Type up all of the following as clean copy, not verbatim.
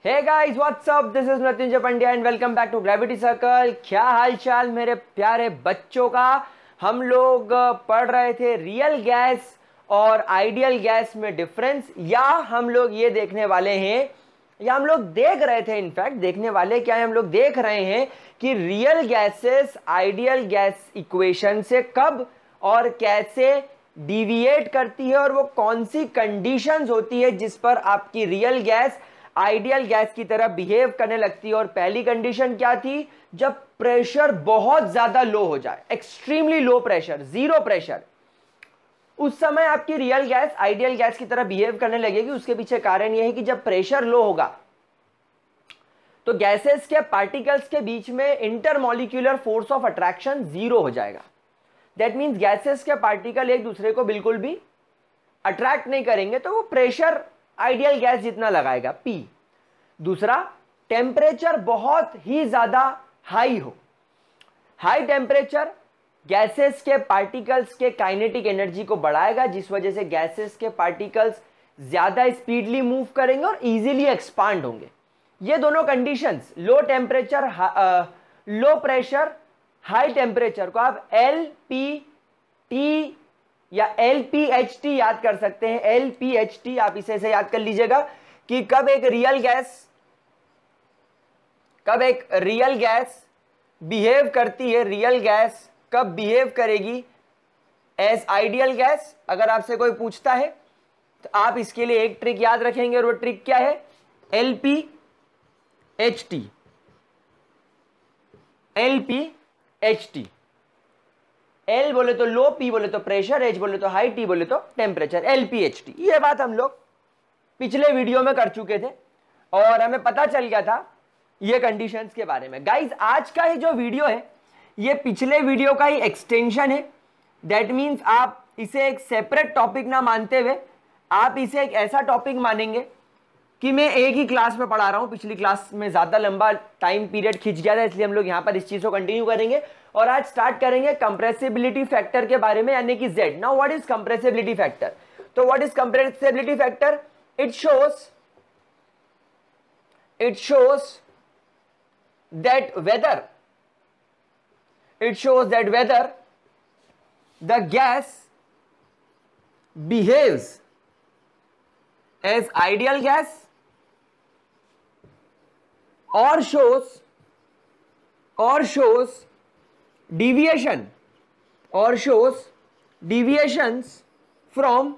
Hey guys what's up, this is Mrityunjay Pandya and welcome back to Gravity Circle. क्या हाल चाल मेरे प्यारे बच्चों का। हम लोग पढ़ रहे थे रियल गैस और आइडियल गैस में डिफरेंस, या हम लोग ये देखने वाले हैं, या हम लोग देख रहे थे, इनफैक्ट देखने वाले क्या है, हम लोग देख रहे हैं कि real gases ideal gas equation से कब और कैसे डिविएट करती है और वो कौन सी कंडीशंस होती है जिस पर आपकी रियल गैस आइडियल गैस की तरह बिहेव करने लगती है। और पहली कंडीशन क्या थी? जब प्रेशर बहुत ज्यादा लो हो जाए, extremely low pressure, zero pressure, उस समय आपकी रियल गैस आइडियल गैस की तरह बिहेव करने लगेगी। उसके पीछे कारण यह है कि जब प्रेशर लो होगा तो गैसेस के पार्टिकल्स के बीच में intermolecular force of attraction zero हो जाएगा। दैट मीन्स गैसेस के पार्टिकल एक दूसरे को बिल्कुल भी अट्रैक्ट नहीं करेंगे, तो वो प्रेशर आइडियल गैस जितना लगाएगा P। दूसरा, टेम्परेचर बहुत ही ज्यादा हाई हो। हाई टेम्परेचर गैसेस के पार्टिकल्स के काइनेटिक एनर्जी को बढ़ाएगा, जिस वजह से गैसेस के पार्टिकल्स ज्यादा स्पीडली मूव करेंगे और इजीली एक्सपांड होंगे। ये दोनों conditions, low temperature, low pressure, high temperature, को आप LPT या LPHT याद कर सकते हैं। LPHT आप इसे ऐसे याद कर लीजिएगा कि कब एक रियल गैस बिहेव करती है, रियल गैस कब बिहेव करेगी एज आइडियल गैस। अगर आपसे कोई पूछता है तो आप इसके लिए एक ट्रिक याद रखेंगे, और वो ट्रिक क्या है? LPHT। LPHT, L बोले तो लो, P बोले तो प्रेशर, H बोले तो हाई, T बोले तो टेम्परेचर। LPHT, ये बात हम लोग पिछले वीडियो में कर चुके थे और हमें पता चल गया था ये कंडीशंस के बारे में। गाइज, आज का ये जो वीडियो है ये पिछले वीडियो का ही एक्सटेंशन है। दैट मीन्स आप इसे एक सेपरेट टॉपिक ना मानते हुए आप इसे एक ऐसा टॉपिक मानेंगे कि मैं एक ही क्लास में पढ़ा रहा हूं। पिछली क्लास में ज्यादा लंबा टाइम पीरियड खिंच गया था, इसलिए हम लोग यहां पर इस चीज को कंटिन्यू करेंगे और आज स्टार्ट करेंगे कंप्रेसिबिलिटी फैक्टर के बारे में, यानी कि Z। Now what is compressibility factor? तो what is compressibility factor? It shows that whether the gas behaves as ideal gas or shows deviations from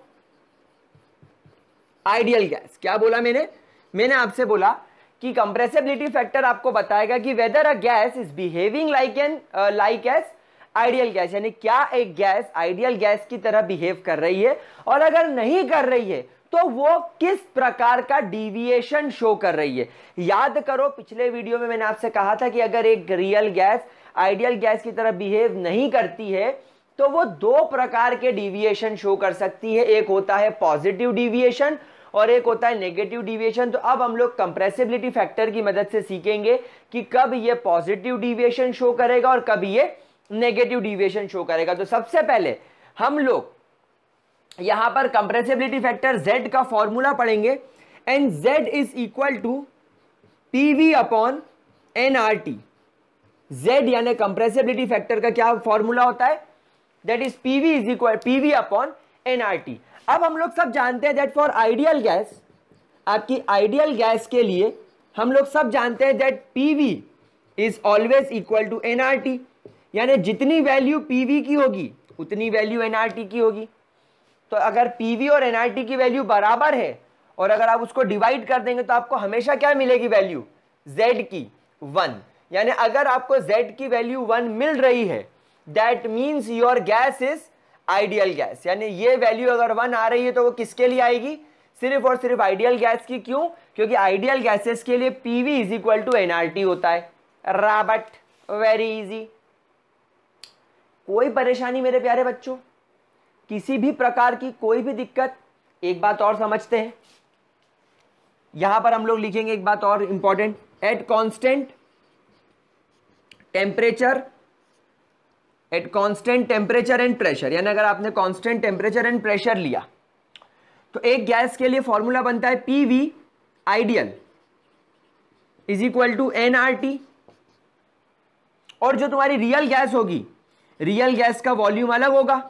ideal gas. क्या बोला मैंने आपसे बोला कि कंप्रेसिबिलिटी फैक्टर आपको बताएगा कि whether a gas is behaving like as ideal gas, यानी क्या एक गैस आइडियल गैस की तरह बिहेव कर रही है, और अगर नहीं कर रही है तो वो किस प्रकार का डिविएशन शो कर रही है। याद करो, पिछले वीडियो में मैंने आपसे कहा था कि अगर एक रियल गैस आइडियल गैस की तरह बिहेव नहीं करती है तो वो दो प्रकार के डिविएशन शो कर सकती है। एक होता है पॉजिटिव डिविएशन और एक होता है नेगेटिव डिविएशन। तो अब हम लोग कंप्रेसिबिलिटी फैक्टर की मदद से सीखेंगे कि कब ये पॉजिटिव डिविएशन शो करेगा और कब ये नेगेटिव डिविएशन शो करेगा। तो सबसे पहले हम लोग यहां पर कंप्रेसिबिलिटी फैक्टर Z का फॉर्मूला पढ़ेंगे, and Z is equal to PV upon nRT। Z यानी कंप्रेसिबिलिटी फैक्टर का क्या फॉर्मूला होता है? That is PV upon nRT। अब हम लोग सब जानते हैं दैट फॉर आइडियल गैस, आपकी आइडियल गैस के लिए हम लोग सब जानते हैं that PV is always equal to nRT, यानी जितनी वैल्यू PV की होगी उतनी वैल्यू nRT की होगी। तो अगर PV और nRT की वैल्यू बराबर है और अगर आप उसको डिवाइड कर देंगे तो आपको हमेशा क्या मिलेगी वैल्यू? Z की 1। यानी अगर आपको Z की वैल्यू 1 मिल रही है that means your gas is ideal gas. यानी ये वैल्यू अगर 1 आ रही है तो वो किसके लिए आएगी? सिर्फ और सिर्फ आइडियल गैस की। क्यों? क्योंकि आइडियल गैसेस के लिए PV is equal to nRT होता है। राबट, वेरी इजी। कोई परेशानी मेरे प्यारे बच्चों? किसी भी प्रकार की कोई भी दिक्कत? एक बात और समझते हैं, यहां पर हम लोग लिखेंगे एक बात और important, at constant temperature and pressure. यानी अगर आपने कांस्टेंट टेम्परेचर एंड प्रेशर लिया तो एक गैस के लिए फॉर्मूला बनता है PV ideal is equal to nRT, और जो तुम्हारी रियल गैस होगी, रियल गैस का वॉल्यूम अलग होगा,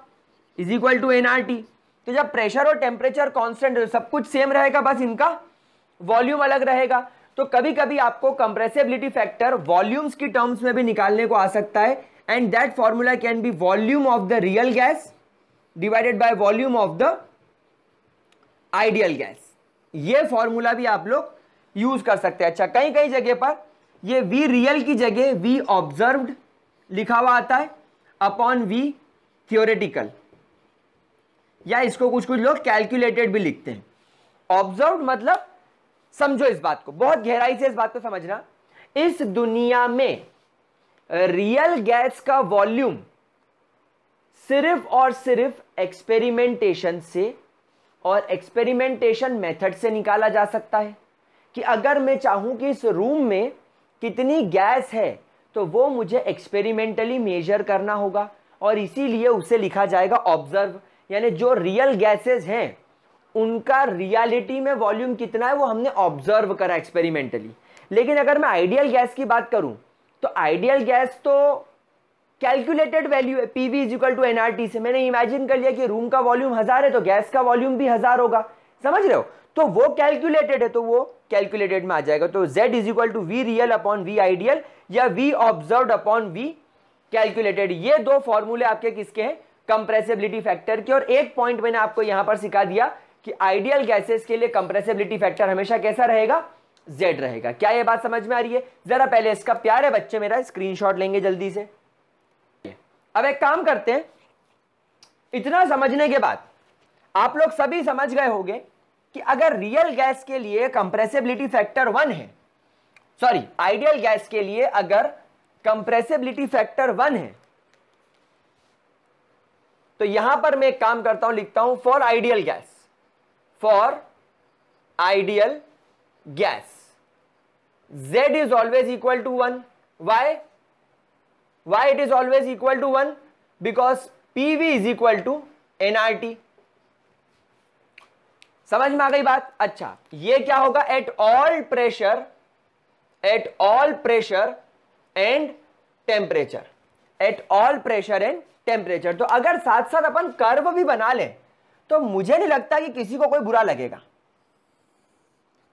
इज इक्वल टू nRT। तो जब प्रेशर और टेम्परेचर कांस्टेंट, सब कुछ सेम रहेगा, बस इनका वॉल्यूम अलग रहेगा। तो कभी कभी आपको कंप्रेसिबिलिटी फैक्टर वॉल्यूम्स की टर्म्स में भी निकालने को आ सकता है, and that formula can be volume of the real gas divided by volume of the ideal gas. ये फॉर्मूला भी आप लोग यूज कर सकते हैं। अच्छा, कई कई जगह पर ये वी रियल की जगह वी ऑब्जर्व्ड लिखा हुआ आता है अपॉन वी थियोरेटिकल, या इसको कुछ कुछ लोग कैलकुलेटेड भी लिखते हैं। ऑब्जर्व्ड मतलब, समझो इस बात को, बहुत गहराई से इस बात को समझना, इस दुनिया में रियल गैस का वॉल्यूम सिर्फ और सिर्फ एक्सपेरिमेंटेशन से और एक्सपेरिमेंटेशन मेथड से निकाला जा सकता है। कि अगर मैं चाहूं कि इस रूम में कितनी गैस है, तो वो मुझे एक्सपेरिमेंटली मेजर करना होगा, और इसीलिए उसे लिखा जाएगा ऑब्जर्व। यानी जो रियल गैसेस हैं उनका रियलिटी में वॉल्यूम कितना है वो हमने ऑब्जर्व करा एक्सपेरिमेंटली। लेकिन अगर मैं आइडियल गैस की बात करूं, तो आइडियल गैस तो कैलकुलेटेड वैल्यू है, PV is equal to nRT से। मैंने इमेजिन कर लिया कि रूम का वॉल्यूम 1000 है तो गैस का वॉल्यूम भी 1000 होगा, समझ रहे हो? तो वो कैलकुलेटेड है, तो वो कैलकुलेटेड में आ जाएगा। तो Z is equal to V real upon V ideal, या V observed upon V calculated. ये दो फॉर्मूले आपके किसके हैं? कंप्रेसिबिलिटी फैक्टर के। और एक पॉइंट मैंने आपको यहां पर सिखा दिया कि आइडियल गैसेस के लिए कंप्रेसिबिलिटी फैक्टर हमेशा कैसा रहेगा? Z रहेगा। क्या ये बात समझ में आ रही है? जरा पहले इसका प्यारे बच्चे मेरा स्क्रीनशॉट लेंगे जल्दी से। अब एक काम करते हैं, इतना समझने के बाद आप लोग सभी समझ गए होंगे कि अगर रियल गैस के लिए कंप्रेसिबिलिटी फैक्टर 1 है, सॉरी आइडियल गैस के लिए अगर कंप्रेसिबिलिटी फैक्टर 1 है, तो यहां पर मैं एक काम करता हूं, लिखता हूं for ideal gas, for ideal gas Z is always equal to 1. Why it is always equal to 1? Because PV is equal to nRT. समझ में आ गई बात? अच्छा, ये क्या होगा? At all pressure and temperature, at all pressure and temperature. तो अगर साथ साथ अपन कर्व भी बना लें तो मुझे नहीं लगता कि किसी को कोई बुरा लगेगा।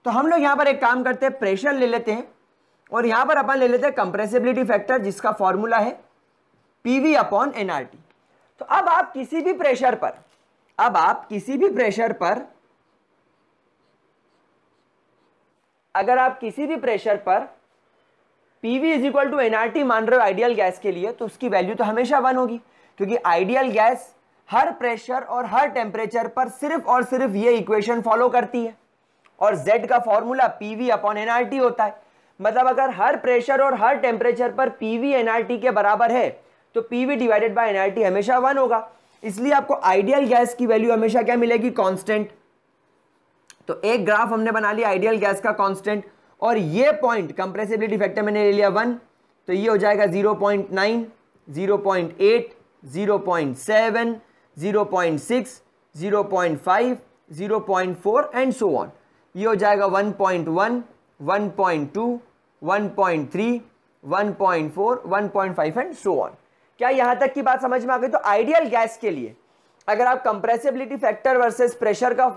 तो हम लोग यहां पर एक काम करते हैं, प्रेशर ले लेते हैं और यहां पर अपन ले लेते हैं कंप्रेसिबिलिटी फैक्टर, जिसका फॉर्मूला है PV अपॉन nRT। तो अब आप किसी भी प्रेशर पर, अगर आप किसी भी प्रेशर पर PV is equal to nRT मान रहे हो आइडियल गैस के लिए, तो उसकी वैल्यू तो हमेशा 1 होगी, क्योंकि आइडियल गैस हर प्रेशर और हर टेम्परेचर पर सिर्फ और सिर्फ ये इक्वेशन फॉलो करती है, और Z का फॉर्मूला PV अपॉन nRT होता है। मतलब अगर हर प्रेशर और हर टेम्परेचर पर PV nRT के बराबर है, तो PV डिवाइडेड बाय nRT हमेशा 1 होगा। इसलिए आपको आइडियल गैस की वैल्यू हमेशा क्या मिलेगी? कांस्टेंट। तो एक ग्राफ हमने बना लिया आइडियल गैस का कांस्टेंट, और ये पॉइंट कंप्रेसिबिलिटी फैक्टर मैंने ले लिया 1, तो ये हो जाएगा 0.9, 0.8, 0.7, 0.6, 0.5, 0.4 एंड सो ऑन। ये हो जाएगा 1.1, 1.2, 1.3, 1.4, 1.5 एंड सो ऑन। क्या यहां तक की बात समझ में आ गई? तो आइडियल गैस के लिए अगर आप कंप्रेसिबिलिटी फैक्टर वर्सेस प्रेशर का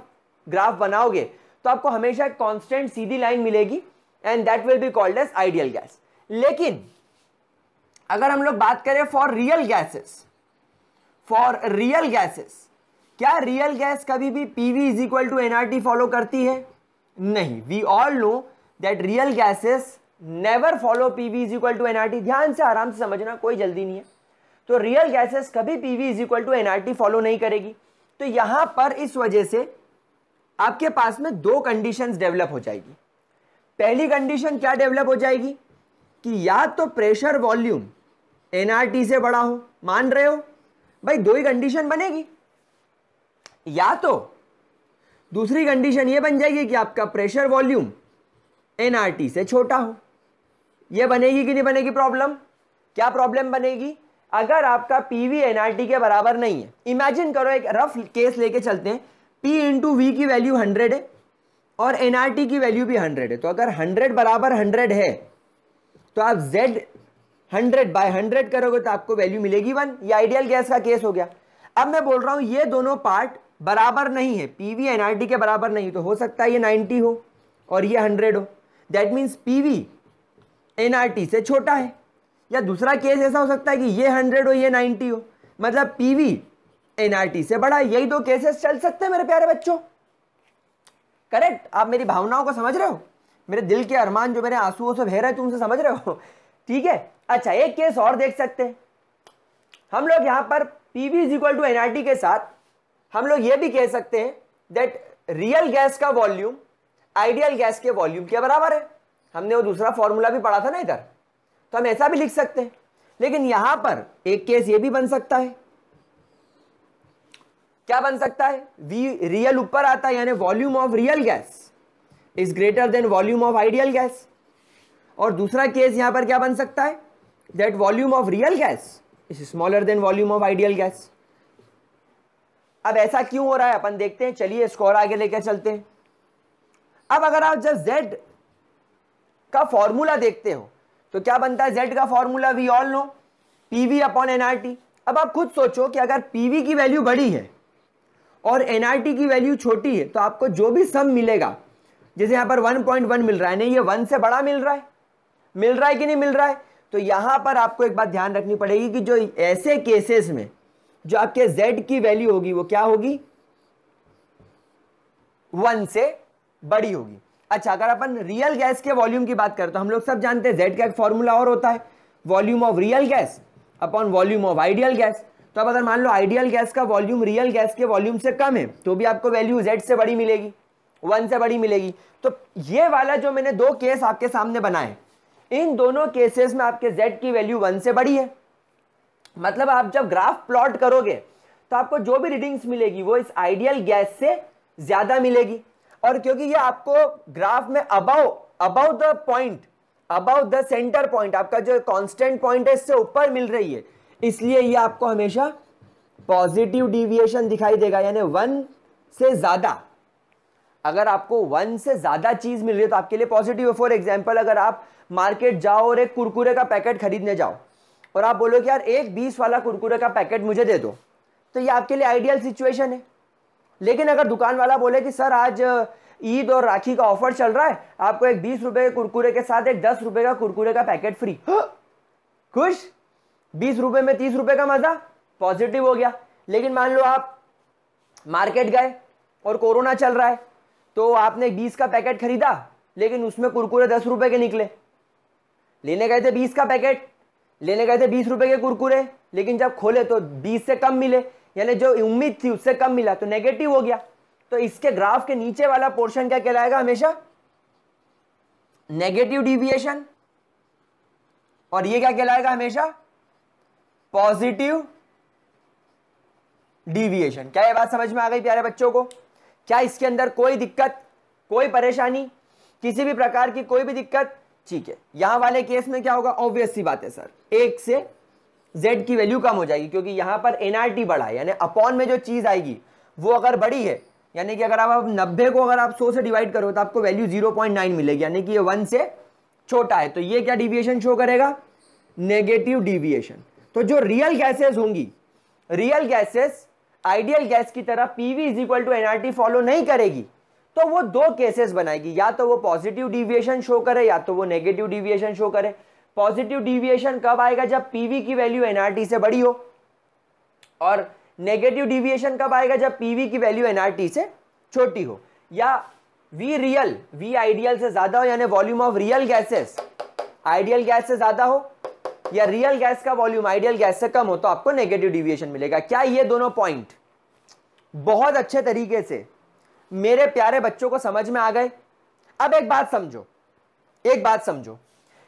ग्राफ बनाओगे तो आपको हमेशा एक कांस्टेंट सीधी लाइन मिलेगी, and that will be called as ideal gas. लेकिन अगर हम लोग बात करें फॉर रियल गैसेस, क्या रियल गैस कभी भी PV is equal to nRT follow करती है? नहीं। We all know that real gases never follow PV is equal to nRT। ध्यान से आराम से समझना, कोई जल्दी नहीं है। तो रियल गैसेस कभी PV is equal to nRT follow नहीं करेगी। तो यहां पर इस वजह से आपके पास में दो कंडीशंस डेवलप हो जाएगी। पहली कंडीशन क्या डेवलप हो जाएगी कि या तो प्रेशर वॉल्यूम nRT से बड़ा हो, मान रहे हो भाई, दो ही कंडीशन बनेगी, या तो दूसरी कंडीशन ये बन जाएगी कि आपका प्रेशर वॉल्यूम nRT से छोटा हो। ये बनेगी कि नहीं बनेगी प्रॉब्लम? क्या प्रॉब्लम बनेगी? अगर आपका PV nRT के बराबर नहीं है, इमेजिन करो, एक रफ केस लेके चलते हैं, P इंटू V की वैल्यू 100 है और एनआरटी की वैल्यू भी 100 है। तो अगर 100 बराबर 100 है तो आप Z 100/100 करोगे तो आपको वैल्यू मिलेगी 1। ये आइडियल गैस का केस हो गया। अब मैं बोल रहा हूं ये दोनों पार्ट बराबर नहीं है, पीवी एनआरटी के बराबर नहीं, तो हो सकता है ये 90 हो और ये 100 हो। दैट मीन्स पीवी एनआरटी से छोटा है। या दूसरा केस ऐसा हो सकता है कि ये 100 हो ये 90 हो, मतलब पीवी एनआरटी से बड़ा है। यही दो केसेस चल सकते हैं मेरे प्यारे बच्चों। करेक्ट? आप मेरी भावनाओं को समझ रहे हो, मेरे दिल के अरमान जो मेरे आंसुओं से बह रहे हैं, तुम उसे समझ रहे हो? ठीक है। अच्छा, एक केस और देख सकते हैं हम लोग यहां पर PV is equal to NRT के साथ हम लोग ये भी कह सकते हैं दैट रियल गैस का वॉल्यूम आइडियल गैस के वॉल्यूम के बराबर है। हमने वो दूसरा फॉर्मूला भी पढ़ा था ना इधर, तो हम ऐसा भी लिख सकते हैं। लेकिन यहां पर एक केस ये भी बन सकता है, क्या बन सकता है? वी रियल ऊपर आता है, यानी volume of real gas is greater than volume of ideal gas. और दूसरा केस यहां पर क्या बन सकता है? That volume of real gas is smaller than volume of ideal gas. अब ऐसा क्यों हो रहा है अपन देखते हैं। चलिए इसको और आगे लेकर चलते हैं। अब अगर आप जब Z का फॉर्मूला देखते हो तो क्या बनता है? Z का formula we all know, PV upon NRT. अब आप खुद सोचो कि अगर PV की वैल्यू बड़ी है और एनआरटी की वैल्यू छोटी है तो आपको जो भी सम मिलेगा, जैसे यहां पर 1.1 मिल रहा है, नहीं ये 1 से बड़ा मिल रहा है कि नहीं मिल रहा है? तो यहां पर आपको एक बात ध्यान रखनी पड़ेगी कि जो ऐसे केसेस में जो आपके Z की वैल्यू होगी वो क्या होगी? 1 से बड़ी होगी। अच्छा, अगर अपन रियल गैस के वॉल्यूम की बात करें तो हम लोग सब जानते हैं Z का एक फॉर्मूला और होता है, volume of real gas upon volume of ideal gas. तो अब अगर मान लो आइडियल गैस का वॉल्यूम रियल गैस के वॉल्यूम से कम है तो भी आपको वैल्यू Z से बड़ी मिलेगी, 1 से बड़ी मिलेगी। तो ये वाला जो मैंने दो केस आपके सामने बनाए, इन दोनों केसेस में आपके Z की वैल्यू 1 से बड़ी है। मतलब आप जब ग्राफ प्लॉट करोगे तो आपको जो भी रीडिंग्स मिलेगी वो इस आइडियल गैस से ज्यादा मिलेगी। और क्योंकि ये आपको ग्राफ में above the point, above the centre point, आपका जो कांस्टेंट पॉइंट है इससे ऊपर मिल रही है, इसलिए ये आपको हमेशा पॉजिटिव डिविएशन दिखाई देगा, यानी 1 से ज्यादा। अगर आपको 1 से ज्यादा चीज मिल रही है तो आपके लिए पॉजिटिव है। फॉर एग्जाम्पल, अगर आप मार्केट जाओ और एक कुरकुरे का पैकेट खरीदने जाओ और आप बोलो कि यार एक 20 वाला कुरकुरे का पैकेट मुझे दे दो, तो ये आपके लिए आइडियल सिचुएशन है। लेकिन अगर दुकान वाला बोले कि सर आज ईद और राखी का ऑफर चल रहा है, आपको एक 20 रुपए के कुरकुरे के साथ एक 10 रुपए का कुरकुरे का पैकेट फ्री, खुश? 20 रुपए में 30 रुपए का मजा, पॉजिटिव हो गया। लेकिन मान लो आप मार्केट गए और कोरोना चल रहा है तो आपने 20 का पैकेट खरीदा लेकिन उसमें कुरकुरे 10 रुपए के निकले। लेने गए थे 20 का पैकेट, लेने गए थे 20 रुपए के कुरकुरे, लेकिन जब खोले तो 20 से कम मिले, यानी जो उम्मीद थी उससे कम मिला, तो नेगेटिव हो गया। तो इसके ग्राफ के नीचे वाला पोर्शन क्या कहलाएगा? हमेशा नेगेटिव डिविएशन। और ये क्या कहलाएगा? हमेशा पॉजिटिव डिविएशन। क्या ये बात समझ में आ गई प्यारे बच्चों को? क्या इसके अंदर कोई दिक्कत, कोई परेशानी, किसी भी प्रकार की कोई भी दिक्कत? ठीक है। यहां वाले केस में क्या होगा? ऑब्वियस सी बात है सर, 1 से Z की वैल्यू कम हो जाएगी, क्योंकि यहां पर एनआरटी बड़ा है, यानी अपॉन में जो चीज आएगी वो अगर बड़ी है, यानी कि अगर आप 90 को अगर आप 100 से डिवाइड करो तो आपको वैल्यू 0.9 मिलेगी, यानी कि ये 1 से छोटा है। तो ये क्या डिविएशन शो करेगा? Negative deviation. तो जो रियल गैसेस होंगी, रियल गैसेस आइडियल गैस की तरह PV is equal to NRT follow नहीं करेगी, तो वो दो केसेस बनाएगी, या तो वो पॉजिटिव डिविएशन शो करे या तो वो नेगेटिव डिविएशन शो करे। पॉजिटिव डिविएशन कब आएगा? जब पीवी की वैल्यू एनआरटी से बड़ी हो। और नेगेटिव डिविएशन कब आएगा? जब पीवी की वैल्यू एनआरटी से छोटी हो, या वी रियल वी आइडियल से ज्यादा हो, यानी volume of real gases ideal gas से ज्यादा हो, या रियल गैस का वॉल्यूम आइडियल गैस से कम हो, तो आपको नेगेटिव डिविएशन मिलेगा। क्या ये दोनों पॉइंट बहुत अच्छे तरीके से मेरे प्यारे बच्चों को समझ में आ गए? अब एक बात समझो, एक बात समझो,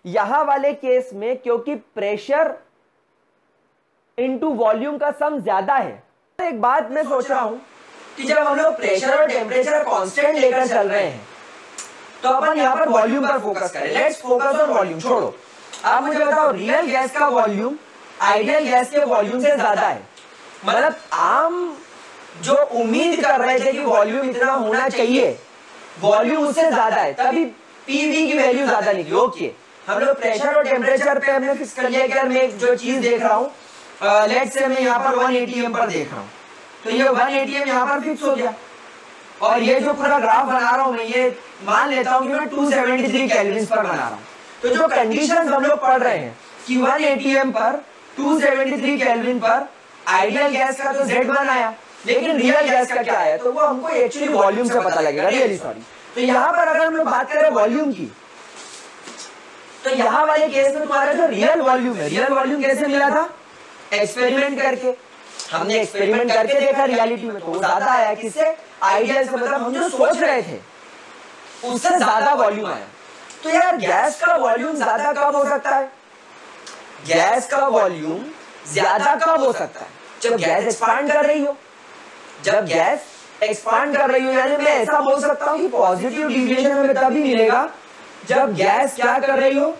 यहां वाले केस में क्योंकि प्रेशर इनटू वॉल्यूम का सम ज्यादा है, एक बात मैं सोच रहा हूं कि जब हम लोग प्रेशर और टेम्परेचर कांस्टेंट लेकर चल रहे हैं तो अपन यहां पर वॉल्यूम पर फोकस करें। Let's focus on volume. छोड़ो, आप मुझे बताओ, रियल गैस का वॉल्यूम आइडियल गैस के वॉल्यूम से ज्यादा है। मतलब आम जो उम्मीद कर रहे थे कि वॉल्यूम इतना होना चाहिए, वॉल्यूम उससे ज्यादा है, तभी पीवी की वैल्यू ज्यादा निकली। ओके, हम लोग प्रेशर और टेम्परेचर पे हमने फिक्स कर लिया कि यार मैं जो चीज देख रहा हूँ, लेट्स से मैं यहाँ पर 1 atm पर देख रहा हूँ, तो ये 1 atm यहाँ पर फिक्स हो गया, और ये जो पूरा ग्राफ बना रहा हूँ मैं, ये मान लेता हूँ कि मैं 273 केल्विन पर बना रहा हूँ। तो जो कंडीशन हम लोग पढ़ रहे हैं कि 1 atm पर 273 केल्विन पर आइडियल गैस का तो Z1 आया, लेकिन रियल गैस का क्या आया, तो वो हमको एक्चुअली वॉल्यूम से पता लगेगा, रियली सॉरी। तो यहाँ पर अगर हम लोग बात करें वॉल्यूम की, तो यहाँ वाले केस में तुम्हारा जो रियल वॉल्यूम है, रियल वॉल्यूम कैसे मिला था, एक्सपेरिमेंट करके। हमने एक्सपेरिमेंट करके देखा रियलिटी में, तो ज्यादा आया, किससे, आइडियल से, मतलब हम जो सोच रहे थे उससे ज्यादा वॉल्यूम आया। तो यार गैस का वॉल्यूम ज्यादा कब हो सकता है, गैस का वॉल्यूम ज्यादा कब हो सकता है, जब गैस एक्सपांड कर रही हो। जब गैस एक्सपांड कर रही हो, यानी मैं ऐसा बोल सकता हूं कि पॉजिटिव डिविएशन हमें तभी मिलेगा जब गैस क्या कर रही हो,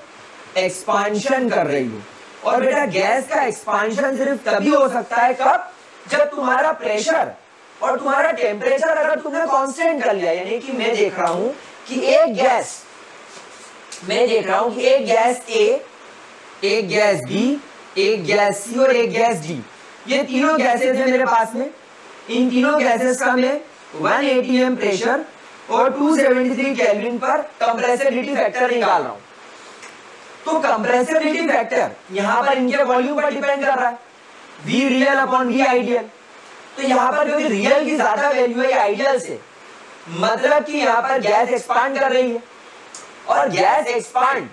एक्सपांशन कर रही हो। और बेटा गैस का एक्सपांशन सिर्फ तभी हो सकता है कब, जब तुम्हारा प्रेशर और तुम्हारा टेम्परेचर अगर तुमने कांस्टेंट कर लिया। यानी कि मैं देख रहा हूं कि एक गैस, मैं देख रहा हूं कि एक गैस A, एक गैस B, एक गैस C और एक गैस D, ये तीनों गैसेस है मेरे पास में। इन तीनों गैसेस का मैं 1 atm प्रेशर और 273 केल्विन पर कंप्रेसिबिलिटी फैक्टर निकाल रहा हूं। तो कंप्रेसिबिलिटी फैक्टर यहाँ पर इनके वॉल्यूम पर डिपेंड कर रहा है, V real upon V ideal. तो यहाँ पर क्योंकि रियल की ज्यादा वैल्यू है आइडियल से, मतलब कि यहाँ पर गैस एक्सपांड कर रही है, और गैस एक्सपांड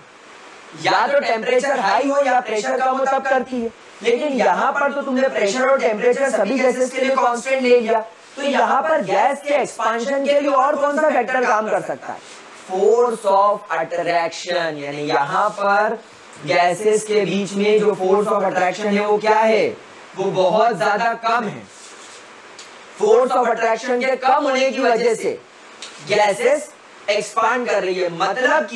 या तो टेम्परेचर हाई हो या प्रेशर कम हो तब करती है। लेकिन यहाँ पर तो तुमने प्रेशर और टेम्परेचर सभी गैसेस के लिए कांस्टेंट ले लिया, तो यहाँ पर गैस के एक्सपांशन के लिए और कौन सा फैक्टर काम कर सकता है, फोर्स ऑफ अट्रैक्शन। यानी यहाँ पर गैसेस के बीच में जो फोर्स ऑफ अट्रैक्शन है वो क्या है, वो बहुत ज्यादा कम है। फोर्स ऑफ अट्रैक्शन के कम होने की वजह से गैसेस एक्सपांड कर रही है। मतलब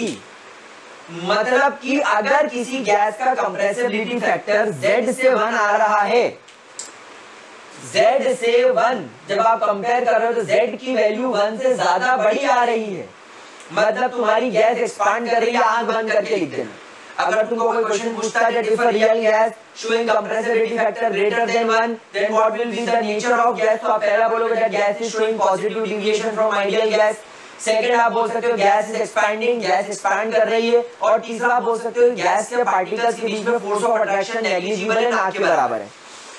कि अगर किसी गैस का कंप्रेसिबिलिटी फैक्टर Z से 1 आ रहा है, Z से 1 जब आप कंपेयर कर रहे हो तो Z की वैल्यू 1 से ज्यादा बड़ी आ रही है, मतलब तुम्हारी गैस एक्सपांड कर रही है। आंख बंद करके लिख देना। अगर तुमको कोई क्वेश्चन पूछता है that if a real gas showing compressibility factor greater than 1 then what will be the nature of gas, तो आप पहला बोलोगे that gas is showing positive deviation from ideal gas. Second आप बोल सकते हो gas is expanding, gas expand कर रही है। और तीसरा आप बोल सकते हो गैस के पार्टिकल्स के बीच में फोर्स ऑफ अट्रैक्शन नेग्लिजिबल है, ना के बराबर है।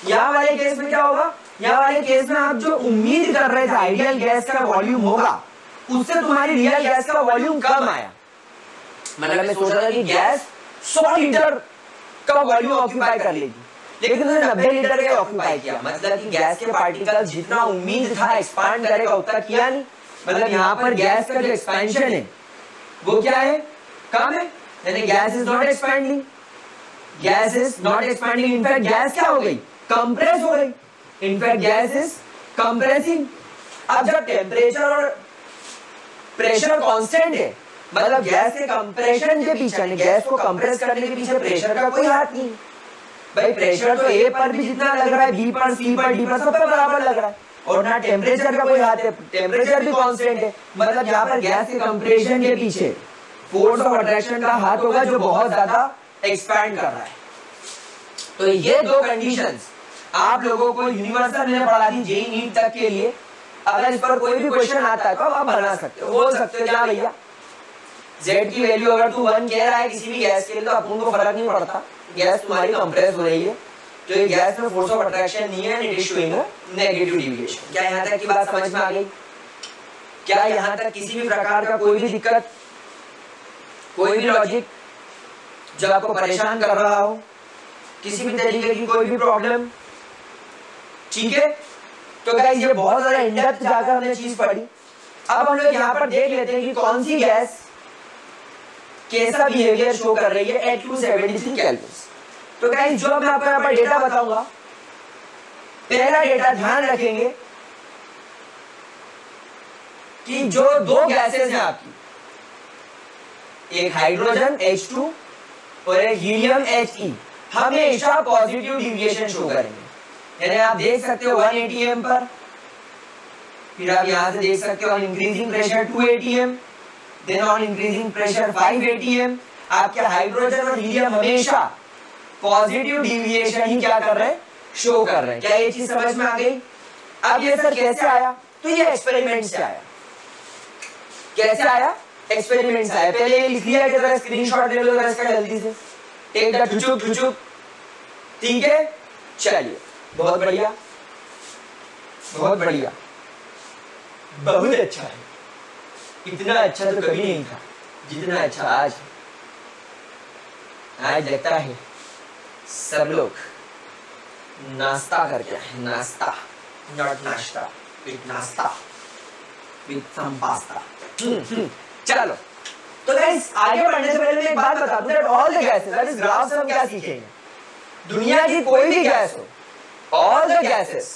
यहाँ वाले केस में क्या होगा, यहाँ वाले केस में आप जो उम्मीद कर रहे थे आइडियल गैस का वॉल्यूम होगा, उससे तुम्हारी रियल गैस का वॉल्यूम कम आया। मतलब मैं सोच रहा था कि गैस 100 लीटर का वॉल्यूम ऑक्यूपाई कर लेगी, लेकिन उसने 90 लीटर का ऑक्यूपाई किया। मतलब कि गैस के पार्टिकल्स जितना उम्मीद था एक्सपांड करेगा उतना किया नहीं। मतलब यहाँ पर गैस का जो एक्सपेंशन है वो क्या है, कम है। यानी gas is not expanding, gas is not expanding. In fact gas क्या हो गई, कंप्रेस हो गई। In fact gas is compressing. अब जब टेम्परेचर और प्रेशर कांस्टेंट है, मतलब गैस के कंप्रेशन के पीछे, गैस को कंप्रेस करने के पीछे प्रेशर का कोई हाथ नहीं। भाई प्रेशर तो A पर भी जितना लग रहा है, B पर, C पर, D पर, सब पर बराबर लग रहा है, और ना टेम्परेचर का कोई हाथ है, टेम्परेचर भी कांस्टेंट है। मतलब यहाँ पर गैस के कंप्रेशन के पीछे फोर्स ऑफ अट्रैक्शन का हाथ होगा जो बहुत ज्यादा एक्सपैंड कर रहा है। तो ये दो कंडीशंस आप लोगों को यूनिवर्सल ने पढ़ा दी जेईई नीट तक के लिए। अगर इस पर कोई भी क्वेश्चन आता है तो आप बना सकते हो, बोल सकते हो क्या भैया Z की वैल्यू अगर तू 1 कह रहा है किसी भी गैस के लिए तो अपन को फर्क नहीं पड़ता, गैस तुम्हारी कंप्रेस हो रही है, तो ये गैस में फोर्स ऑफ अट्रैक्शन नहीं है, it is showing negative deviation. क्या यहाँ तक की बात समझ में आ गई? क्या यहाँ तक किसी भी प्रकार का कोई भी दिक्कत, कोई भी लॉजिक जो आपको परेशान कर रहा हो, किसी भी तरीके की कोई भी प्रॉब्लम? ठीक है, तो गाइस ये बहुत ज्यादा इन डेप्थ जाकर हमने चीज पढ़ी। अब हम लोग यहाँ पर देख लेते हैं कि कौन सी गैस कैसा बिहेवियर शो कर रही है एट 273 केल्विन। तो गाइस जो मैं आपको यहाँ पर डेटा बताऊंगा, पहला डेटा ध्यान रखेंगे कि जो दो गैसेस हैं आपकी, एक हाइड्रोजन H2 और एक हीलियम He, हमेशा पॉजिटिव डिविएशन शो करेंगे। यानी आप देख सकते हो 1 atm पर फिर आप यहाँ से देख सकते हो on increasing pressure 2 atm, then on increasing pressure 5 atm। आपके हाइड्रोजन और हीलियम हमेशा पॉजिटिव डिविएशन ही क्या कर रहे हैं, शो कर रहे हैं। क्या ये चीज समझ में आ गई? अब ये सर कैसे आया? तो ये एक्सपेरिमेंट से आया। कैसे आया? एक्सपेरिमेंट से आया। पहले ये लिख लिया कि जरा स्क्रीनशॉट ले लो जरा इसका जल्दी से, टेक द ठुचुक। ठीक है, चलिए बहुत बढ़िया, बहुत बढ़िया, बहुत अच्छा है। इतना अच्छा तो कभी नहीं था जितना अच्छा आज लगता है। सब लोग नाश्ता करके आए, नाश्ता, नॉट नाश्ता, विद नाश्ता, विद सम पास्ता। चलो तो गाइस आगे बढ़ने से पहले मैं एक बात बता दूं that all the gases, that is graph से हम क्या सीखेंगे, दुनिया की कोई भी गैस हो, all the gases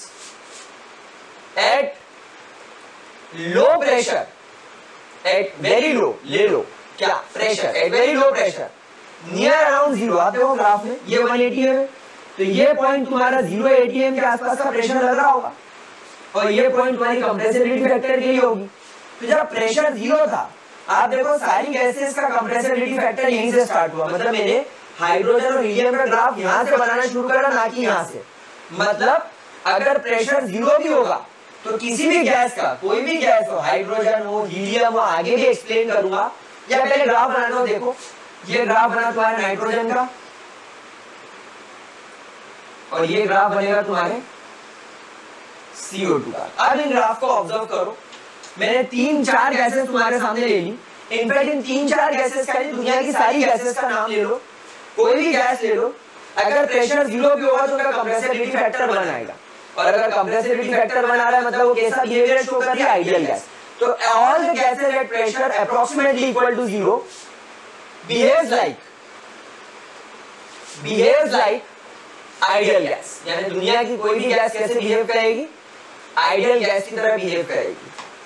at low pressure, at very low, ले लो क्या pressure, at very low pressure near around zero. आप देखो ग्राफ में ये 1 atm है, तो ये पॉइंट तुम्हारा 0 atm के आसपास का प्रेशर लग रहा होगा और ये पॉइंट तुम्हारी कंप्रेसिबिलिटी फैक्टर के लिए होगी। तो जब प्रेशर 0 था, आप देखो सारी गैसेस का कंप्रेसिबिलिटी फैक्टर यहीं से स्टार्ट हुआ। मतलब मैंने हाइड्रोजन और हीलियम का ग्राफ यहां से बनाना शुरू करा, ना कि यहां से। मतलब अगर प्रेशर 0 भी होगा तो किसी भी गैस का, कोई भी गैस हो, हाइड्रोजन हो, हीलियम हो, आगे भी एक्सप्लेन करूंगा, या पहले ग्राफ बना लो। देखो ये ग्राफ बना तुम्हारे नाइट्रोजन का और ये ग्राफ बनेगा तुम्हारे CO2 का। अब इन ग्राफ को ऑब्जर्व करो, मैंने 3-4 गैसेस तुम्हारे सामने ले ली। इनफैक्ट इन 3-4 गैसेस का, दुनिया की सारी गैसेस का नाम ले लो, कोई भी गैस ले लो, अगर प्रेशर 0 भी होगा तो उनका कंप्रेसिबिलिटी फैक्टर 1 आएगा। और अगर कंप्रेसिबिलिटी फैक्टर 1 आ रहा है मतलब वो कैसा बिहेवियर शो कर रही है, आइडियल गैस। तो all the gases at pressure approximately equal to 0 behaves like ideal gas. यानी दुनिया की कोई भी गैस कैसे बिहेव करेगी, आइडियल गैस की तरह बिहेव करेगी।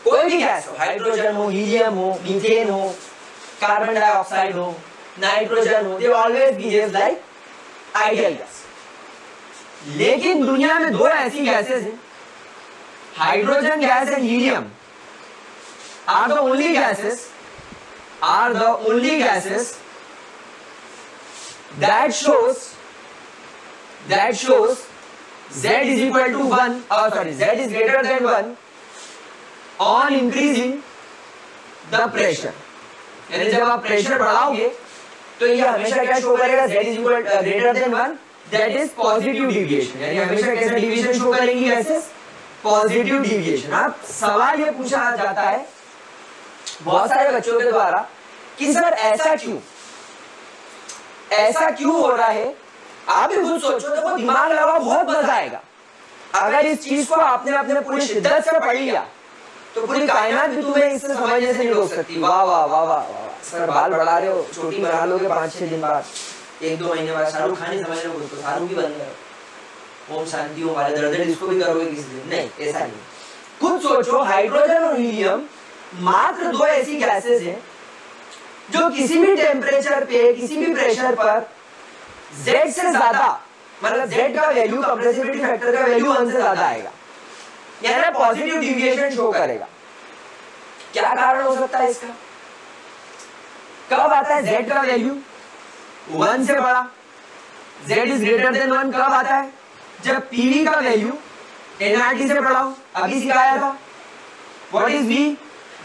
कोई भी गैस हो, हाइड्रोजन हो, हीलियम हो, मीथेन हो, कार्बन डाइऑक्साइड हो, नाइट्रोजन हो, they always behave like ideal gas. लेकिन दुनिया में 2 ऐसी गैसेस हैं, hydrogen gas and helium are the only gases that shows Z is equal to 1, Z is greater than 1 on increasing the pressure। यानी जब आप प्रेशर बढ़ाओगे तो ये हमेशा क्या शो करेगा, Z is equal greater than 1, that is positive deviation. यानी हमेशा कैसे डिविएशन शो करेंगी, गैसेस पॉजिटिव डिविएशन। अब सवाल ये पूछा जाता है बहुत सारे बच्चों के द्वारा कि सर ऐसा क्यों हो रहा है। आप भी खुद सोचो, देखो दिमाग लगाओ, बहुत मजा आएगा। अगर इस चीज को आपने अपने पूरी शिद्दत से पढ़ लिया तो पूरी कायनात भी तुम्हें इससे समझने से नहीं रोक सकती। वाह वाह वाह वाह वाह, सर बाल बढ़ा रहे हो, छोटी बना लोगे 5-6 दिन बाद, 1-2 महीने बाद शाहरुख खान ही समझ रहे हो, तो शाहरुख भी बन गए। ओम शांति ओम वाले दर्द इसको भी करोगे किसी दिन? नहीं, ऐसा नहीं। खुद सोचो, हाइड्रोजन और हीलियम मात्र 2 ऐसी गैसेस हैं जो किसी भी टेम्परेचर पे, किसी भी प्रेशर पर Z से ज्यादा, मतलब Z का वैल्यू, कंप्रेसिबिलिटी फैक्टर का वैल्यू 1 से ज्यादा आएगा, यानी पॉजिटिव डिविएशन शो करेगा। क्या कारण हो सकता है इसका? कब आता है Z का वैल्यू 1 से बड़ा, Z इज ग्रेटर देन 1? कब आता है? जब PV का वैल्यू nRT से बड़ा हो। अभी सिखाया था व्हाट इज V,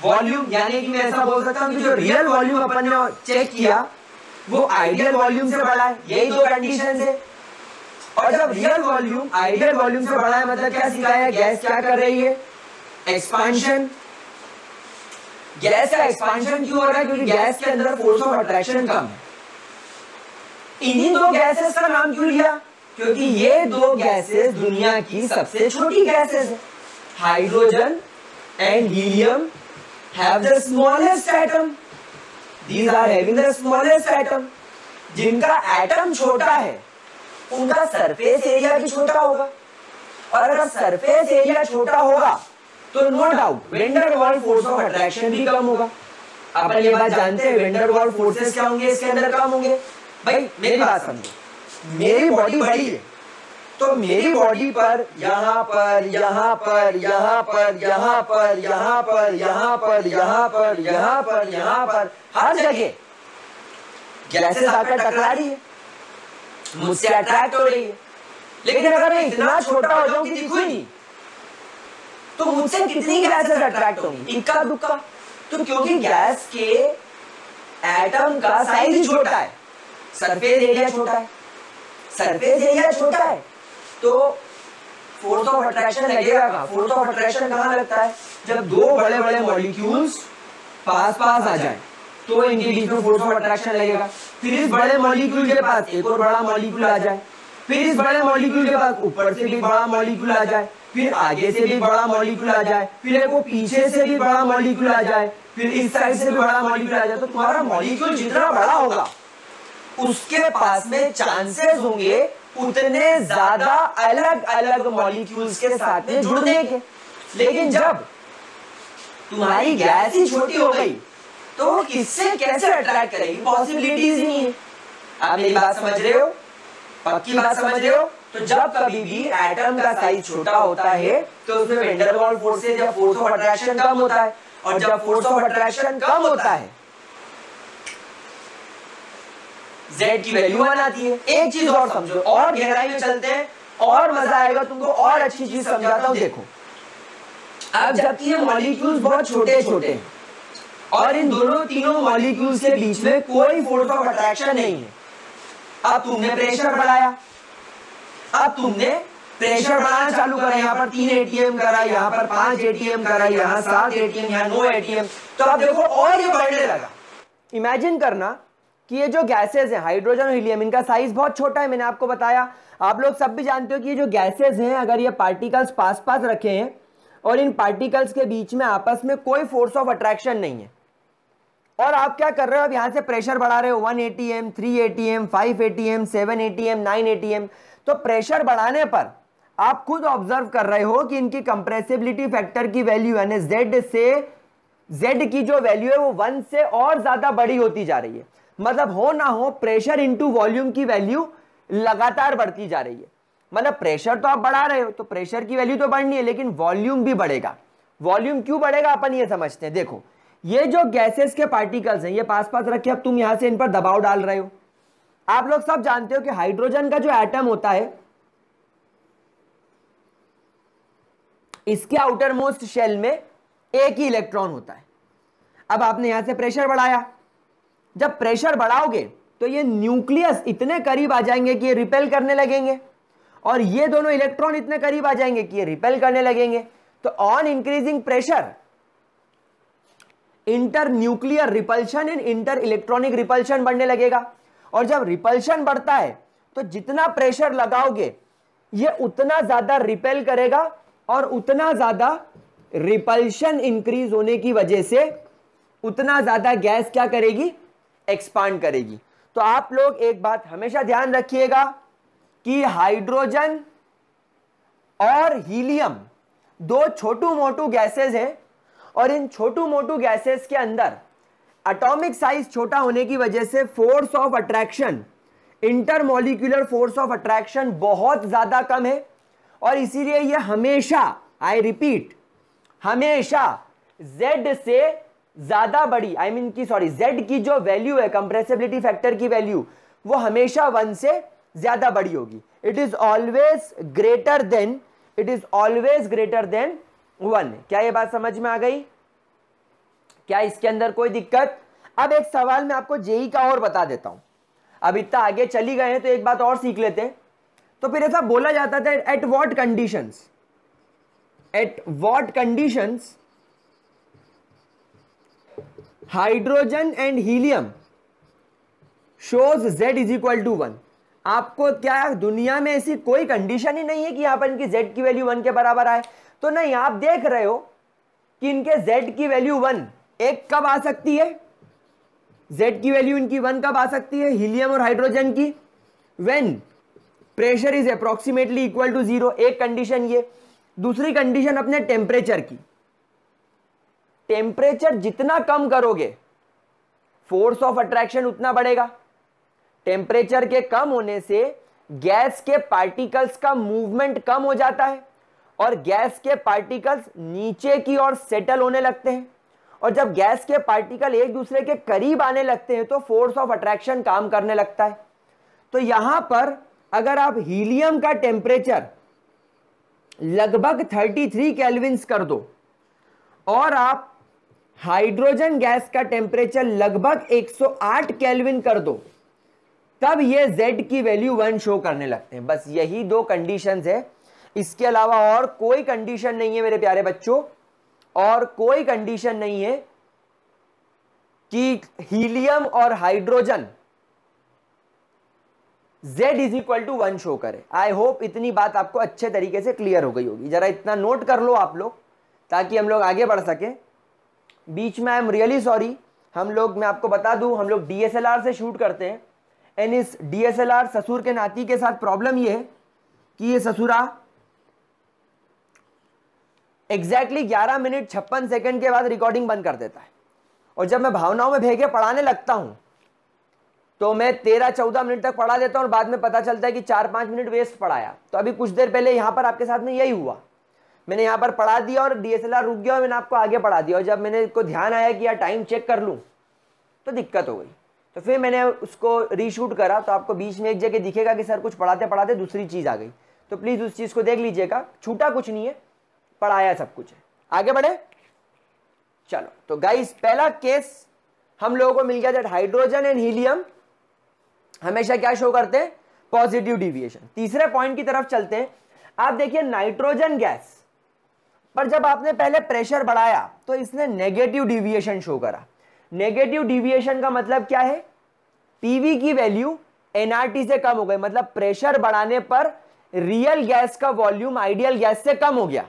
वॉल्यूम। यानी कि मैं ऐसा बोल सकता हूं कि जो रियल वॉल्यूम अपन ने चेक किया वो आइडियल वॉल्यूम से बड़ा है। यही 2 कंडीशन है। और जब रियल वॉल्यूम आइडियल वॉल्यूम से बड़ा है मतलब क्या सिखाया, गैस क्या कर रही है, एक्सपांशन। गैस का एक्सपांशन क्यों हो रहा है? क्योंकि गैस के अंदर फोर्स ऑफ अट्रैक्शन कम है। इन्हीं 2 गैसेस का नाम क्यों लिया? क्योंकि ये 2 गैसेस दुनिया की सबसे छोटी गैसेस है। Hydrogen and helium have the smallest atom, these are having the smallest atom। जिनका एटम छोटा है उनका सरफेस एरिया भी छोटा होगा, और अगर सरफेस एरिया छोटा होगा तो no doubt van der Waals force of attraction भी कम होगा। अपन ये बात जानते हैं, वेंडर वॉल फोर्सेस क्या होंगे इसके अंदर, कम होंगे। भाई मेरी बात समझो, मेरी बॉडी बड़ी है, तो मेरी बॉडी पर यहाँ पर यहाँ पर यहाँ पर यहाँ पर यहाँ पर यहाँ पर यहाँ पर यहाँ पर यहाँ पर हर जगह गैसेस आकर टकरा रही है, मुझसे अट्रैक्ट हो रही है। लेकिन अगर मैं इतना छोटा हो जाऊं कि दिखूं नहीं, तो मुझसे कितनी गैसेस अट्रैक्ट होंगी? इक्का दुक्का। तो क्योंकि गैस के एटम का साइज ही छोटा है, सरफेस एरिया छोटा है, सरफेस एरिया छोटा है, तो फोर्स ऑफ अट्रैक्शन लगेगा कहां? फोर्स ऑफ अट्रैक्शन कहां लगता है? जब दो बड़े बड़े मॉलिक्यूल्स पास पास आ जाए तो इनके बीच में फोर्स ऑफ अट्रैक्शन लगेगा। फिर इस बड़े मॉलिक्यूल के पास एक और बड़ा मॉलिक्यूल आ जाए, फिर इस बड़े मॉलिक्यूल के पास ऊपर से भी बड़ा मॉलिक्यूल आ जाए, फिर आगे से भी बड़ा मॉलिक्यूल आ जाए, फिर एक वो पीछे से भी बड़ा मॉलिक्यूल आ जाए, फिर इस साइड से भी बड़ा मॉलिक्यूल आ जाए। तो तुम्हारा मॉलिक्यूल जितना बड़ा होगा उसके पास में चांसेस होंगे उतने ज्यादा अलग अलग मॉलिक्यूल्स के साथ में जुड़ने के। लेकिन जब तुम्हारी गैस ही छोटी हो गई तो वो किससे कैसे अट्रैक्ट करेगी? पॉसिबिलिटीज नहीं है। आप मेरी बात समझ रहे हो? पक्की बात समझ रहे हो? तो जब कभी भी एटम का साइज छोटा होता है तो उसमें वैन डर वाल्स फोर्सेस या फोर्स ऑफ अट्रैक्शन कम होता है, और जब फोर्स ऑफ अट्रैक्शन कम होता है Z की वैल्यू 1 आती है। एक चीज और समझो, और गहराई में चलते हैं और मजा आएगा तुमको, और अच्छी चीज समझाता हूं। देखो, अब जबकि ये मॉलिक्यूल्स बहुत छोटे छोटे हैं और इन दोनों तीनों मॉलिक्यूल्स के बीच में कोई फोर्स ऑफ अट्रैक्शन नहीं है। अब तुमने प्रेशर बढ़ाया, अब तुमने प्रेशर बढ़ाना चालू करा, यहाँ पर 3 ATM करा, यहाँ पर 5 ATM करा, यहाँ 7 ATM, यहाँ 9 ATM। तो अब देखो और ये बढ़ने लगा। इमेजिन करना कि ये जो गैसेस हैं हाइड्रोजन और हीलियम, इनका साइज बहुत छोटा है। मैंने आपको बताया, आप लोग सब भी जानते हो कि ये जो गैसेस हैं, अगर ये पार्टिकल्स पास पास रखे हैं और इन पार्टिकल्स के बीच में आपस में कोई फोर्स ऑफ अट्रैक्शन नहीं है, और आप क्या कर रहे हो? अब यहां से प्रेशर बढ़ा रहे हो, 1 ATM, 3 ATM, 5 ATM, 7 ATM, 9 ATM। तो प्रेशर बढ़ाने पर आप खुद ऑब्जर्व कर रहे हो कि इनकी कंप्रेसिबिलिटी फैक्टर की वैल्यू यानी Z की जो वैल्यू है वो 1 से और ज्यादा बड़ी होती जा रही है। मतलब हो ना हो प्रेशर इंटू वॉल्यूम की वैल्यू लगातार बढ़ती जा रही है। मतलब प्रेशर तो आप बढ़ा रहे हो तो प्रेशर की वैल्यू तो बढ़नी है, लेकिन वॉल्यूम भी बढ़ेगा। वॉल्यूम क्यों बढ़ेगा अपन ये समझते हैं। देखो, ये जो गैसेस के पार्टिकल्स हैं ये पास पास रखे, अब तुम यहां से इन पर दबाव डाल रहे हो। आप लोग सब जानते हो कि हाइड्रोजन का जो एटम होता है इसके आउटर मोस्ट शेल में एक ही इलेक्ट्रॉन होता है। अब आपने यहां से प्रेशर बढ़ाया, जब प्रेशर बढ़ाओगे तो ये न्यूक्लियस इतने करीब आ जाएंगे कि ये रिपेल करने लगेंगे, और ये दोनों इलेक्ट्रॉन इतने करीब आ जाएंगे कि ये रिपेल करने लगेंगे। तो on increasing pressure inter nuclear repulsion and inter electronic repulsion बढ़ने लगेगा, और जब रिपल्शन बढ़ता है तो जितना प्रेशर लगाओगे ये उतना ज्यादा रिपेल करेगा, और उतना ज्यादा रिपल्शन इंक्रीज होने की वजह से उतना ज्यादा गैस क्या करेगी? एक्सपांड करेगी। तो आप लोग एक बात हमेशा ध्यान रखिएगा कि हाइड्रोजन और हीलियम दो छोटू मोटू गैसेस हैं, और इन छोटू मोटू गैसेस के अंदर एटॉमिक साइज छोटा होने की वजह से force of attraction, intermolecular force of attraction बहुत ज्यादा कम है, और इसीलिए ये हमेशा, आई रिपीट, हमेशा Z से ज्यादा बड़ी, Z की जो वैल्यू है कंप्रेसिबिलिटी फैक्टर की वैल्यू, वो हमेशा 1 से ज्यादा बड़ी होगी। It is always greater than 1। क्या ये बात समझ में आ गई? क्या इसके अंदर कोई दिक्कत? अब एक सवाल मैं आपको जेई का और बता देता हूं। अब इतना आगे चली गए हैं तो एक बात और सीख लेते हैं। तो फिर ऐसा बोला जाता था, at what conditions hydrogen and helium shows Z is equal to 1। आपको क्या दुनिया में ऐसी कोई कंडीशन ही नहीं है कि यहां पर इनकी Z की वैल्यू 1 के बराबर आए? तो नहीं, आप देख रहे हो कि इनके Z की वैल्यू 1 एक कब आ सकती है? Z की वैल्यू इनकी 1 कब आ सकती है हीलियम और हाइड्रोजन की? When pressure is approximately equal to 0। एक कंडीशन ये। दूसरी कंडीशन अपने टेम्परेचर की। टेम्परेचर जितना कम करोगे फोर्स ऑफ अट्रैक्शन उतना बढ़ेगा। टेम्परेचर के कम होने से गैस के पार्टिकल्स का मूवमेंट कम हो जाता है और गैस के पार्टिकल्स नीचे की ओर सेटल होने लगते हैं, और जब गैस के पार्टिकल एक दूसरे के करीब आने लगते हैं तो फोर्स ऑफ अट्रैक्शन काम करने लगता है। तो यहां पर अगर आप हीलियम का टेम्परेचर लगभग 33 केल्विन्स कर दो और आप हाइड्रोजन गैस का टेम्परेचर लगभग 108 केल्विन कर दो, तब ये Z की वैल्यू 1 शो करने लगते हैं। बस यही दो कंडीशंस है, इसके अलावा और कोई कंडीशन नहीं है मेरे प्यारे बच्चों, और कोई कंडीशन नहीं है कि हीलियम और hydrogen Z is equal to 1 show करे। आई होप इतनी बात आपको अच्छे तरीके से क्लियर हो गई होगी। जरा इतना नोट कर लो आप लोग ताकि हम लोग आगे बढ़ सके। बीच में आई एम रियली सॉरी, मैं आपको बता दूं, हम लोग DSLR से शूट करते हैं, एंड इस DSLR ससुर के नाती के साथ प्रॉब्लम ये है कि ये ससुरा एग्जैक्टली 11 मिनट 56 सेकंड के बाद रिकॉर्डिंग बंद कर देता है, और जब मैं भावनाओं में भेगे पढ़ाने लगता हूं तो मैं 13-14 मिनट तक पढ़ा देता हूं और बाद में पता चलता है कि 4-5 मिनट वेस्ट पढ़ाया। तो अभी कुछ देर पहले यहां पर आपके साथ में यही हुआ, मैंने यहां पर पढ़ा दिया और DSLR रुक गया और मैंने आपको आगे पढ़ा दिया, और जब मैंने को ध्यान आया कि यार टाइम चेक कर लूं तो दिक्कत हो गई। तो फिर मैंने उसको रीशूट करा, तो आपको बीच में एक जगह दिखेगा कि सर कुछ पढ़ाते पढ़ाते दूसरी चीज आ गई, तो प्लीज उस चीज को देख लीजिएगा, छूटा कुछ नहीं है, पढ़ाया सब कुछ है। आगे बढ़े, चलो। तो गाइस पहला केस हम लोगों को मिल गया दैट हाइड्रोजन एंड हीलियम हमेशा क्या शो करते हैं, पॉजिटिव डिविएशन। तीसरे पॉइंट की तरफ चलते हैं। आप देखिए नाइट्रोजन गैस पर जब आपने पहले प्रेशर बढ़ाया तो इसने नेगेटिव डिविएशन शो करा। नेगेटिव डिविएशन का मतलब क्या है, पीवी की वैल्यू एनआरटी से कम हो गई, मतलब प्रेशर बढ़ाने पर रियल गैस का वॉल्यूम आइडियल गैस से कम हो गया,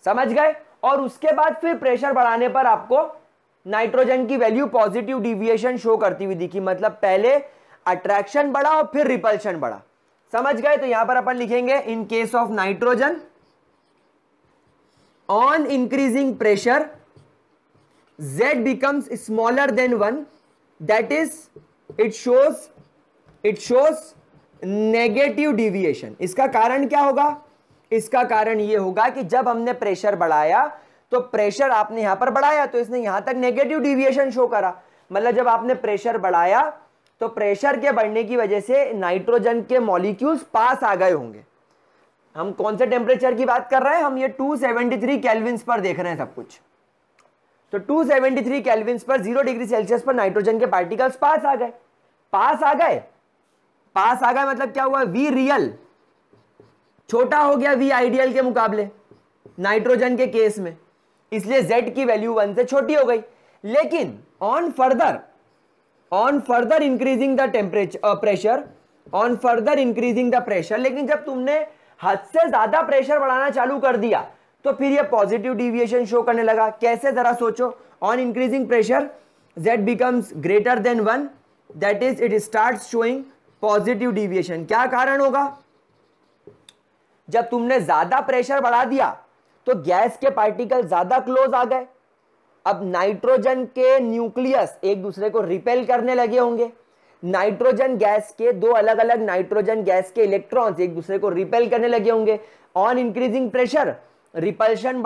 समझ गए। और उसके बाद फिर प्रेशर बढ़ाने पर आपको नाइट्रोजन की वैल्यू पॉजिटिव डिविएशन शो करती हुई दिखी, मतलब पहले अट्रैक्शन बढ़ा और फिर रिपल्शन बढ़ा, समझ गए। तो यहां पर अपन लिखेंगे in case of nitrogen on increasing pressure Z becomes smaller than 1, that is it shows negative deviation। इसका कारण क्या होगा, इसका कारण ये होगा कि जब हमने प्रेशर बढ़ाया तो प्रेशर आपने यहां पर बढ़ाया तो इसने यहां तक नेगेटिव डिविएशन शो करा, मतलब जब आपने प्रेशर बढ़ाया तो प्रेशर के बढ़ने की वजह से नाइट्रोजन के मॉलिक्यूल्स पास आ गए होंगे। हम कौन से टेम्परेचर की बात कर रहे हैं, हम ये 273 केल्विन्स पर देख रहे हैं सब कुछ। तो 273 केल्विन्स पर 0 डिग्री सेल्सियस पर नाइट्रोजन के पार्टिकल्स पास आ गए। मतलब क्या हुआ, V रियल छोटा हो गया V आइडियल के मुकाबले नाइट्रोजन के केस में, इसलिए Z की वैल्यू 1 से छोटी हो गई। लेकिन on further increasing the temperature pressure, लेकिन जब तुमने हद से ज्यादा प्रेशर बढ़ाना चालू कर दिया तो फिर ये पॉजिटिव डिविएशन शो करने लगा। कैसे, जरा सोचो। On increasing pressure Z becomes greater than 1, that is it starts showing positive deviation. क्या कारण होगा, जब तुमने ज्यादा प्रेशर बढ़ा दिया तो गैस के पार्टिकल ज्यादा क्लोज आ गए। अब नाइट्रोजन के न्यूक्लियस एक दूसरे को रिपेल करने लगे होंगे, नाइट्रोजन गैस के दो अलग अलग नाइट्रोजन गैस के इलेक्ट्रॉन्स एक दूसरे को रिपेल करने लगे होंगे। ऑन इंक्रीजिंग प्रेशर रिपल्शन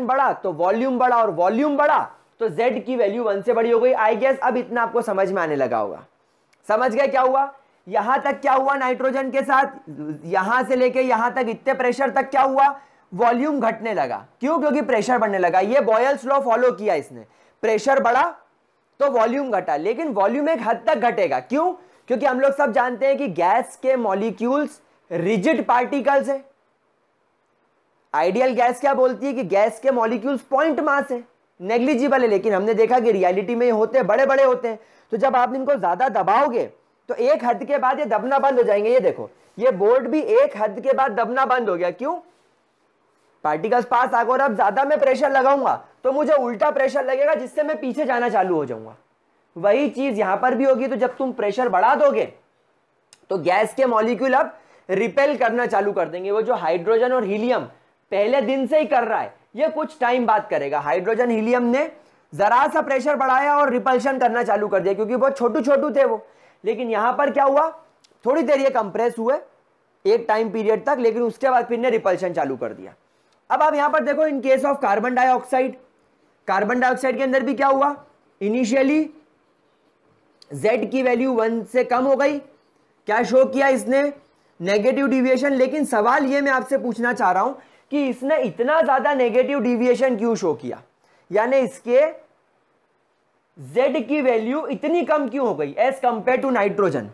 बढ़ा तो वॉल्यूम बढ़ा, और वॉल्यूम बढ़ा तो Z की वैल्यू 1 से बड़ी हो गई। आई गेस अब इतना आपको समझ में आने लगा होगा। समझ गए क्या हुआ, यहां तक क्या हुआ नाइट्रोजन के साथ, यहां से लेके यहां तक इतने प्रेशर तक क्या हुआ, वॉल्यूम घटने लगा। क्यों, क्योंकि प्रेशर बढ़ने लगा। ये बॉयल्स लॉ फॉलो किया इसने, प्रेशर बढ़ा तो वॉल्यूम घटा, लेकिन वॉल्यूम एक हद तक घटेगा। क्यों, क्योंकि हम लोग सब जानते हैं कि गैस के मॉलिक्यूल्स रिजिड पार्टिकल्स है। आइडियल गैस क्या बोलती है कि गैस के मॉलिक्यूल्स पॉइंट मास है, नेग्लिजिबल है, लेकिन हमने देखा कि रियलिटी में होते बड़े बड़े होते हैं। तो जब आप इनको ज्यादा दबाओगे तो एक हद के बाद ये दबना बंद हो जाएंगे। ये देखो, ये बोर्ड भी एक हद के बाद दबना बंद हो गया। क्यों, पार्टिकल्स पास आ गए, और अब ज्यादा मैं प्रेशर लगाऊंगा तो मुझे उल्टा प्रेशर लगेगा जिससे मैं पीछे जाना चालू हो जाऊंगा। वही चीज यहां पर भी होगी। तो जब तुम प्रेशर बढ़ा दोगे तो गैस के मॉलिक्यूल अब रिपेल करना चालू कर देंगे। वो जो हाइड्रोजन और हीलियम पहले दिन से ही कर रहा है, ये कुछ टाइम बाद करेगा। हाइड्रोजन हीलियम ने जरा सा प्रेशर बढ़ाया और रिपल्शन करना चालू कर दिया, क्योंकि बहुत छोटू थे वो। लेकिन यहां पर क्या हुआ, थोड़ी देर ये कंप्रेस हुए एक टाइम पीरियड तक, लेकिन उसके बाद फिर ने रिपल्शन चालू कर दिया। अब आप यहां पर देखो, in case of carbon dioxide, carbon dioxide के अंदर भी क्या हुआ, इनिशियली Z की वैल्यू 1 से कम हो गई, क्या शो किया इसने, नेगेटिव डिविएशन। लेकिन सवाल ये मैं आपसे पूछना चाह रहा हूं कि इसने इतना ज्यादा नेगेटिव डिविएशन क्यों शो किया, यानी इसके Z की वैल्यू इतनी कम क्यों हो गई एज कंपेयर टू नाइट्रोजन।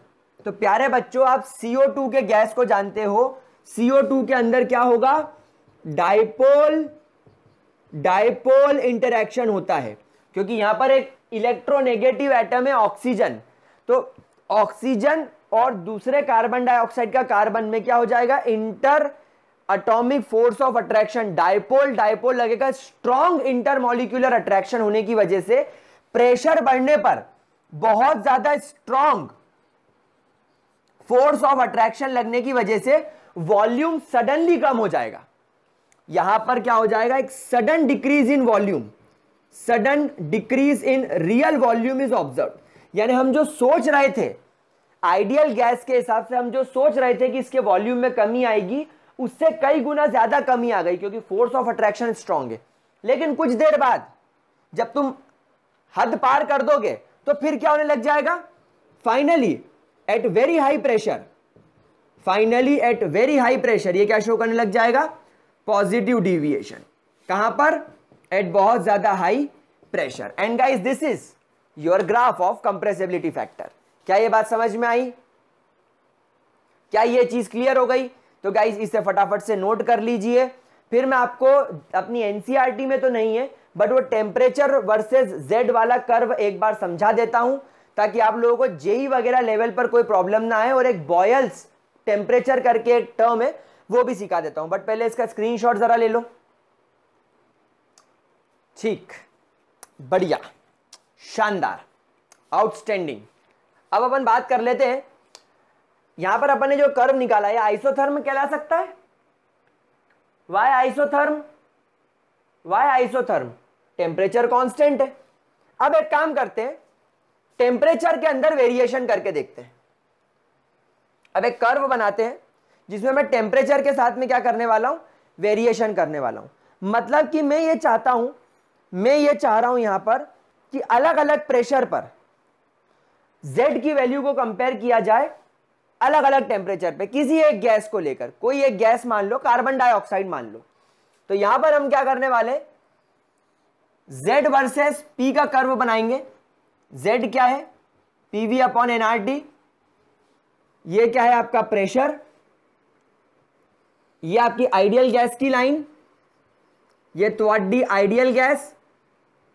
तो प्यारे बच्चों, आप CO2 के गैस को जानते हो, CO2 के अंदर क्या होगा, डाइपोल इंटरैक्शन होता है, क्योंकि यहां पर एक इलेक्ट्रोनेगेटिव एटम है ऑक्सीजन। तो ऑक्सीजन और दूसरे कार्बन डाइऑक्साइड का कार्बन में क्या हो जाएगा, inter atomic force of attraction, dipole लगेगा। स्ट्रॉन्ग इंटरमॉलिक्यूलर अट्रैक्शन होने की वजह से प्रेशर बढ़ने पर बहुत ज्यादा स्ट्रॉन्ग फोर्स ऑफ अट्रैक्शन लगने की वजह से वॉल्यूम सडनली कम हो जाएगा। यहां पर क्या हो जाएगा, एक sudden decrease in volume, sudden decrease in real volume is observe. यानी हम जो सोच रहे थे आइडियल गैस के हिसाब से, हम जो सोच रहे थे कि इसके वॉल्यूम में कमी आएगी, उससे कई गुना ज्यादा कमी आ गई, क्योंकि फोर्स ऑफ अट्रैक्शन स्ट्रांग है। लेकिन कुछ देर बाद जब तुम हद पार कर दोगे तो फिर क्या होने लग जाएगा, finally at very high pressure, finally at very high pressure ये क्या शो करने लग जाएगा, पॉजिटिव डिविएशन। कहां पर, एट बहुत ज्यादा high pressure. And guys, this is your graph of compressibility factor. क्या ये बात समझ में आई, क्या ये चीज क्लियर हो गई? तो गाइस इसे फटाफट से नोट कर लीजिए। फिर मैं आपको अपनी एनसीईआरटी में तो नहीं है, बट वो टेम्परेचर वर्सेस जेड वाला कर्व एक बार समझा देता हूं, ताकि आप लोगों को जेई वगैरह लेवल पर कोई प्रॉब्लम ना आए। और एक बॉयल्स टेम्परेचर करके एक टर्म है, वो भी सिखा देता हूं, बट पहले इसका स्क्रीनशॉट जरा ले लो। ठीक, बढ़िया, शानदार, आउटस्टैंडिंग। अब अपन बात कर लेते हैं, यहां पर अपन ने जो कर्व निकाला है आइसोथर्म कहला सकता है। Why isotherm, why isotherm, temperature constant है। अब एक काम करते हैं, टेम्परेचर के अंदर वेरिएशन करके देखते हैं। अब एक कर्व बनाते हैं जिसमें मैं टेम्परेचर के साथ में क्या करने वाला हूं, वेरिएशन करने वाला हूं। मतलब कि मैं ये चाहता हूं, मैं ये चाह रहा हूं यहां पर कि अलग अलग प्रेशर पर Z की वैल्यू को कंपेयर किया जाए अलग अलग टेम्परेचर पे किसी एक गैस को लेकर। कोई एक गैस मान लो, कार्बन डाइऑक्साइड मान लो। तो यहां पर हम क्या करने वाले, Z वर्सेस P का कर्व बनाएंगे। Z क्या है, PV अपॉन nRT। ये क्या है आपका प्रेशर, ये आपकी आइडियल गैस की लाइन, ये तुम्हारी आइडियल गैस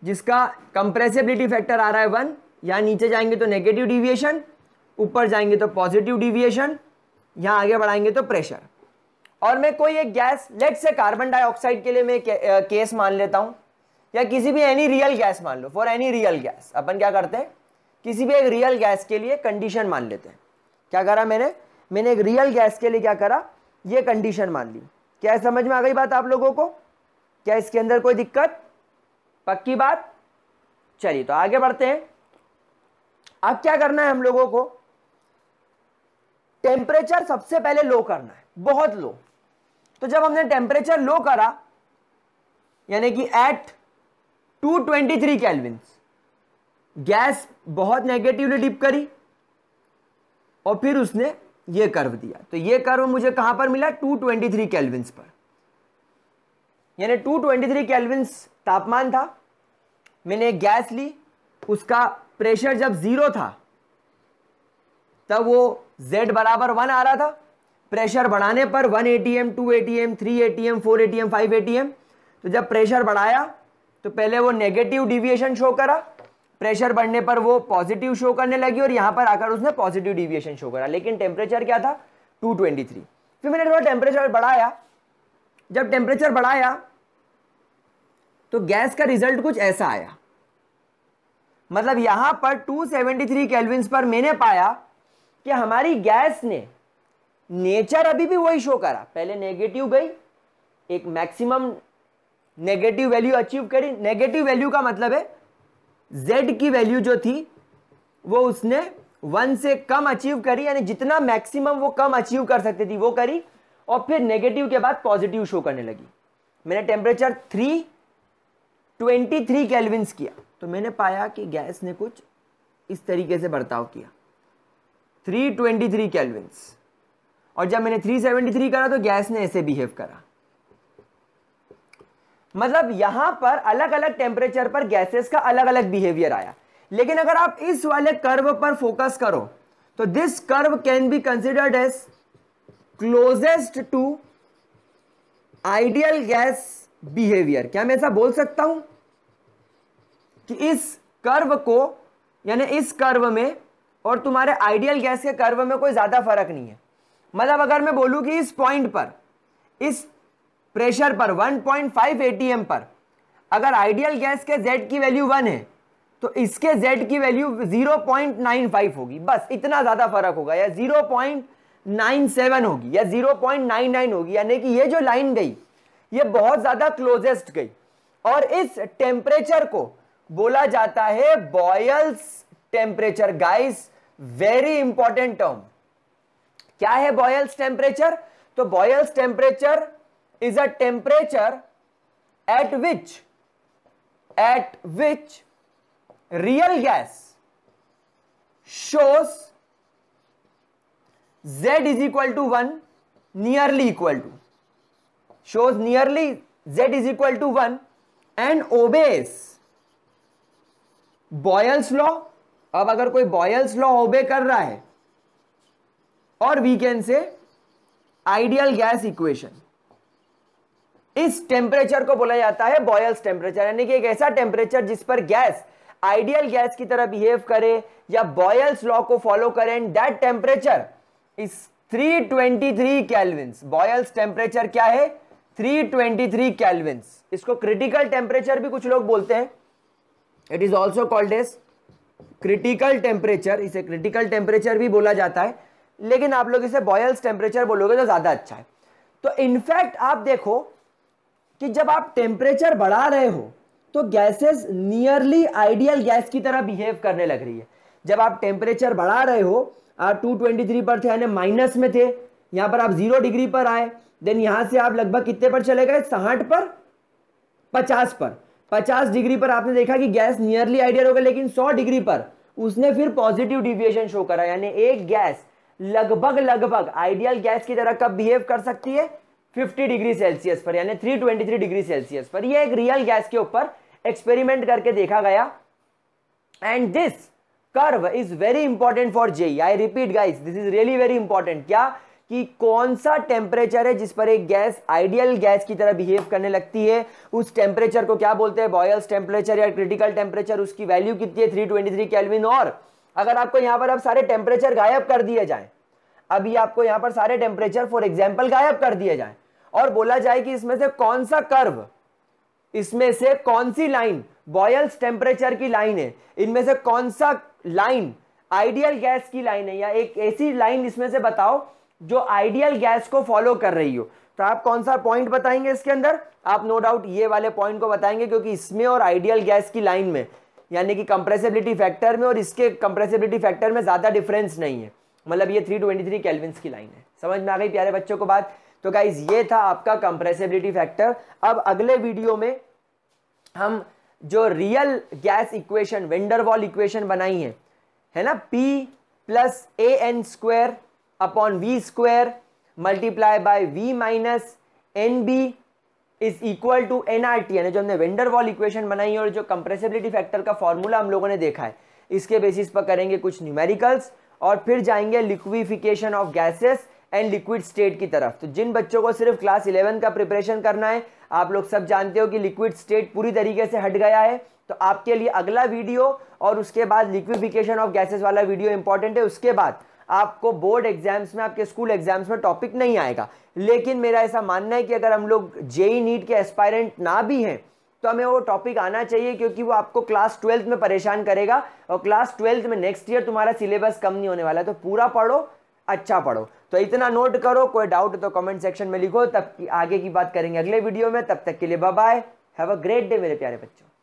जिसका कंप्रेसिबिलिटी फैक्टर आ रहा है 1। यहां नीचे जाएंगे तो नेगेटिव डिविएशन, ऊपर जाएंगे तो पॉजिटिव डिविएशन, यहां आगे बढ़ाएंगे तो प्रेशर। और मैं कोई एक गैस, लेट से कार्बन डाइऑक्साइड के लिए मैं केस मान लेता हूं, या किसी भी एनी रियल गैस मान लो। फॉर एनी रियल गैस अपन क्या करते हैं, किसी भी एक रियल गैस के लिए कंडीशन मान लेते हैं। क्या करा मैंने एक रियल गैस के लिए क्या करा, ये कंडीशन मान ली। क्या समझ में आ गई बात आप लोगों को? क्या इसके अंदर कोई दिक्कत, पक्की बात? चलिए तो आगे बढ़ते हैं। अब क्या करना है हम लोगों को, टेम्परेचर सबसे पहले लो करना है, बहुत लो। तो जब हमने टेम्परेचर लो करा, यानी कि एट 223 केल्विन, गैस बहुत नेगेटिवली डिप करी और फिर उसने ये कर्व दिया। तो ये कर्व मुझे कहां पर मिला, 223 केल्विन पर। यानी 223 केल्विन तापमान था, मैंने एक गैस ली, उसका प्रेशर जब 0 था तब वो Z बराबर 1 आ रहा था। प्रेशर बढ़ाने पर 1 atm, 2 atm, 3 atm, 4 atm, 5 atm। तो जब प्रेशर बढ़ाया तो पहले वो नेगेटिव डिविएशन शो करा, प्रेशर बढ़ने पर वो पॉजिटिव शो करने लगी और यहां पर आकर उसने पॉजिटिव डिविएशन शो करा। लेकिन टेम्परेचर क्या था, 223। फिर मैंने थोड़ा टेम्परेचर बढ़ाया, जब टेम्परेचर बढ़ाया तो गैस का रिजल्ट कुछ ऐसा आया। मतलब यहां पर 273 केल्विन पर मैंने पाया कि हमारी गैस ने नेचर अभी भी वही शो करा। पहले नेगेटिव गई, एक मैक्सिमम नेगेटिव वैल्यू अचीव करी। नेगेटिव वैल्यू का मतलब है Z की वैल्यू जो थी वो उसने 1 से कम अचीव करी, यानी जितना मैक्सिमम वो कम अचीव कर सकती थी वो करी, और फिर नेगेटिव के बाद पॉजिटिव शो करने लगी। मैंने टेम्परेचर 323 केल्विन्स किया, तो मैंने पाया कि गैस ने कुछ इस तरीके से बर्ताव किया, 323 केल्विन्स। और जब मैंने 373 करा तो गैस ने ऐसे बिहेव करा। मतलब यहां पर अलग अलग टेम्परेचर पर गैसेस का अलग अलग बिहेवियर आया। लेकिन अगर आप इस वाले कर्व पर फोकस करो तो this curve can be considered as closest to ideal gas behaviour. क्या मैं ऐसा बोल सकता हूं कि इस कर्व को, यानी इस कर्व में और तुम्हारे आइडियल गैस के कर्व में कोई ज्यादा फर्क नहीं है। मतलब अगर मैं बोलूं कि इस पॉइंट पर, इस प्रेशर पर 1.5 atm पर अगर आइडियल गैस के Z की वैल्यू 1 है तो इसके Z की वैल्यू 0.95 होगी, बस इतना ज्यादा फर्क होगा, या 0.97 होगी, या 0.99 होगी। यानी कि ये जो लाइन गई ये बहुत ज्यादा क्लोजेस्ट गई, और इस टेम्परेचर को बोला जाता है boils temperature. Guys, very important term. क्या है बॉयल्स टेम्परेचर? तो boils temperature is a temperature at which real gas shows Z is equal to 1, nearly equal to, shows nearly Z is equal to 1 and obeys Boyle's law। अब अगर कोई Boyle's law ओबे कर रहा है, और we can say ideal gas equation, इस temperature को बोला जाता है बॉयल्स टेम्परेचर। यानी कि एक ऐसा टेम्परेचर जिस पर गैस आइडियल गैस की तरह बिहेव करे या बॉयल्स लॉ को फॉलो करे, and that temperature is 323 kelvins. Boyle's temperature क्या है? 323 केल्विन्स। इसको क्रिटिकल टेम्परेचर भी कुछ लोग बोलते हैं, it is also called as critical temperature. इसे क्रिटिकल टेम्परेचर भी बोला जाता है, लेकिन आप लोग इसे बॉयल्स टेम्परेचर बोलोगे तो ज्यादा अच्छा है। तो इनफैक्ट आप देखो कि जब आप टेम्परेचर बढ़ा रहे हो तो गैसेस नियरली आइडियल गैस की तरह बिहेव करने लग रही है। जब आप टेम्परेचर बढ़ा रहे हो, आप 223 पर थे यानी माइनस में थे, यहां पर आप 0 डिग्री पर आए, देन यहां से आप लगभग कितने पर चले गए? 60 पर, 50 पर। 50 डिग्री पर आपने देखा कि गैस नियरली आइडियल हो गया, लेकिन 100 डिग्री पर उसने फिर पॉजिटिव डिविएशन शो करा। यानी एक गैस लगभग आइडियल गैस की तरह कब बिहेव कर सकती है? 50 डिग्री सेल्सियस पर, यानी 323 डिग्री सेल्सियस पर। यह एक रियल गैस के ऊपर एक्सपेरिमेंट करके देखा गया, and this curve is very important for JEE. I repeat guys, this is really very important. क्या? कि कौन सा टेम्परेचर है जिस पर एक गैस आइडियल गैस की तरह बिहेव करने लगती है, उस टेम्परेचर को क्या बोलते हैं? बॉयल्स टेम्परेचर या क्रिटिकल टेम्परेचर। उसकी वैल्यू कितनी है? 323 केल्विन। और अगर आपको यहां पर अब सारे टेम्परेचर गायब कर दिए जाए, अभी आपको यहां पर सारे टेम्परेचर फॉर एग्जाम्पल गायब कर दिए जाए, और बोला जाए कि इसमें से कौन सा कर्व, इसमें से कौन सी लाइन बॉयल्स टेम्परेचर की लाइन है, इनमें से कौन सा लाइन आइडियल गैस की लाइन है, या एक ऐसी लाइन इसमें से बताओ जो आइडियल गैस को फॉलो कर रही हो, तो आप कौन सा पॉइंट बताएंगे इसके अंदर? आप नो डाउट ये वाले पॉइंट को बताएंगे, क्योंकि इसमें और आइडियल गैस की लाइन में, यानी कि कंप्रेसिबिलिटी फैक्टर में और इसके कंप्रेसिबिलिटी फैक्टर में ज्यादा डिफरेंस नहीं है। मतलब ये 323 केल्विन्स की लाइन है। समझ में आ गई प्यारे बच्चों को बात? तो गाइज ये था आपका कंप्रेसिबिलिटी फैक्टर। अब अगले वीडियो में हम जो real gas equation, van der Waals equation बनाई है ना, P plus AN² upon V² multiply by V minus NB is equal to nRT, यानी जो हमने वेंडरवॉल इक्वेशन बनाई है और जो कंप्रेसिबिलिटी फैक्टर का फॉर्मूला हम लोगों ने देखा है, इसके बेसिस पर करेंगे कुछ न्यूमेरिकल्स, और फिर जाएंगे liquefaction of gases and liquid state की तरफ। तो जिन बच्चों को सिर्फ क्लास 11 का प्रिपरेशन करना है, आप लोग सब जानते हो कि लिक्विड स्टेट पूरी तरीके से हट गया है, तो आपके लिए अगला वीडियो और उसके बाद लिक्विफिकेशन ऑफ गैसेस वाला वीडियो इंपॉर्टेंट है। उसके बाद आपको बोर्ड एग्जाम्स में, आपके स्कूल एग्जाम्स में टॉपिक नहीं आएगा, लेकिन मेरा ऐसा मानना है कि अगर हम लोग जेई नीट के एस्पायरेंट ना भी हैं तो हमें वो टॉपिक आना चाहिए, क्योंकि वो आपको क्लास 12 में परेशान करेगा, और क्लास 12 में नेक्स्ट ईयर तुम्हारा सिलेबस कम नहीं होने वाला है। तो पूरा पढ़ो, अच्छा पढ़ो। तो इतना नोट करो, कोई डाउट तो कमेंट सेक्शन में लिखो, तब आगे की बात करेंगे अगले वीडियो में। तब तक के लिए bye bye, have a great day मेरे प्यारे बच्चों।